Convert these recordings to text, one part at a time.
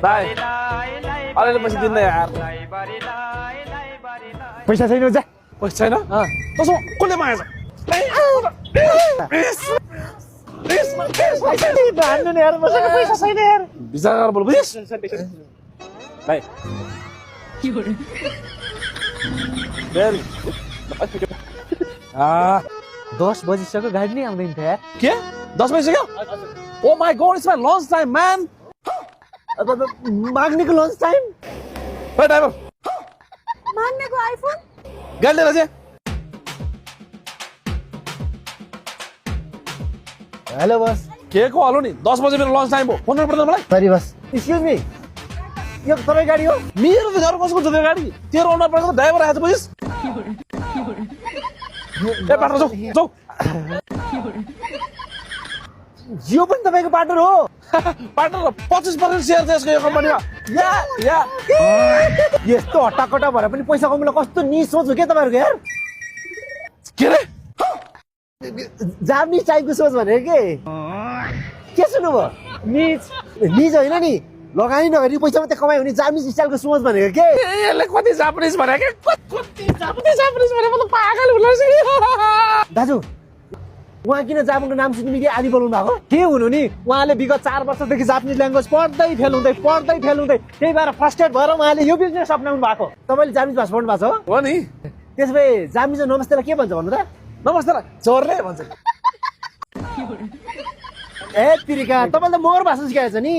भाइ अलिअलि पैसा दिन्न यार पैसा छैन जा पैसा छैन तसो कसले मागेछ भान्नु नि यार मसँग पैसा छैन यार विचार गरेर बोल बुझिस भाइ भेरी 10 बजिसक्यो गाडी नै आउँदैन थियो यार के 10 बजिसक्यो oh my god it's my lunch time man अब माग्नेको लन्च टाइम भाइ ड्राइभर माग्नेको आइफोन गाडी लिएर चाहिँ हेलो बस के को हलो नि 10 बजे मेरो लन्च टाइम हो फोन गर्नु पर्दैन मलाई सरी बस एक्सक्युज मी यो तपाईँ गाडी हो मेरो त घर कसको छ त्यो गाडी तेरो ओनर पर्छ ड्राइभर आएछ बुझिस ए पार्टनर जाऊ जाऊ जियो पनि तपाईँको पार्टनर हो पार्टनर 25% सेयर छ यसको यो कम्पनीमा या यस्तो हट्टाकट्टा भएर पनि पैसा कमाउन कस्तो नि सोच हो क्या तपाईँहरूको यार के रे जापानिज टाइपको सोच भनेको के सुन्नुभयो निज होइन नि लगानी नगरी पैसा मात्रै कमायो भने जापानिज स्टाइलको सोच भनेको के यसले कति जापानिज भने के कति जापानिज भने म त पागल हुन दाजु उहाँ किन जापानको नाम सुन्ने बित्तिकै आदि बोलाउनु भएको के हुनु नि उहाँले विगत 4 वर्षदेखि जापानिज ल्याङ्ग्वेज पढ्दै फेल हुँदै त्यही भएर फ्रस्ट्रेट भएर उहाँले यो बिजनेस अप्नाउनु भएको तपाईँले जापानिज भाषा पढ्नु भएको हो नि त्यसो भए जापानिज नमस्तेलाई के भन्छ भन्नु त नमस्ते चोरले भन्छ ए तिरिका तपाईँले त मोर भाषा सिकाएछ नि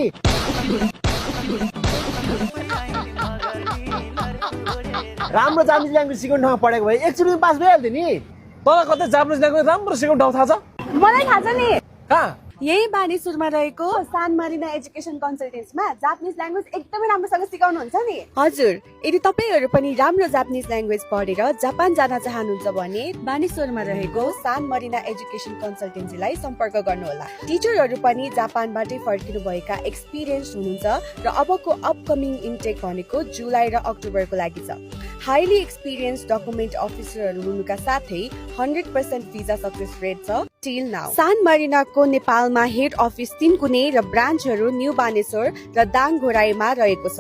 राम्रो जापानिज ल्याङ्ग्वेज सिकाउने ठाउँमा पढेको भए एकचोटि पास भइहाल्थ्यो नि तर कतै जापानिज ल्याङ्ग्वेज राम्रो सिकाउने ठाउँ थाहा छ मलाई थाहा छ नि कहाँ यही बानेश्वरमा रहेको सान मरिना एजुकेसन कन्सल्टेन्सीमा जापानिज ल्याङ्ग्वेज एकदमै राम्रोसँग सिकाउनुहुन्छ नि हजुर यदि तपाईहरू पनि राम्रो जापानिज ल्याङ्ग्वेज पढेर जापान जान चाहनुहुन्छ भने बानेश्वरमा रहेको सान मरिना एजुकेसन कन्सल्टेन्सीलाई सम्पर्क गर्नुहोला टिचरहरू पनि जापानबाटै फर्किनु भएका एक्सपिरियन्स हुनुहुन्छ र अबको अपकमिङ इन्टेक भनेको जुलाई र अक्टोबरको लागि छ हाइली एक्सपिरियन्स डकुमेन्ट अफिसरहरू हुनुका साथै 100% भिजा सक्सेस रेट छ टिल नाउ सान मरिनाको नेपालमा हेड अफिस 3 कुने र ब्रान्चहरू न्यू बानेश्वर र दाङ घोराईमा रहेको छ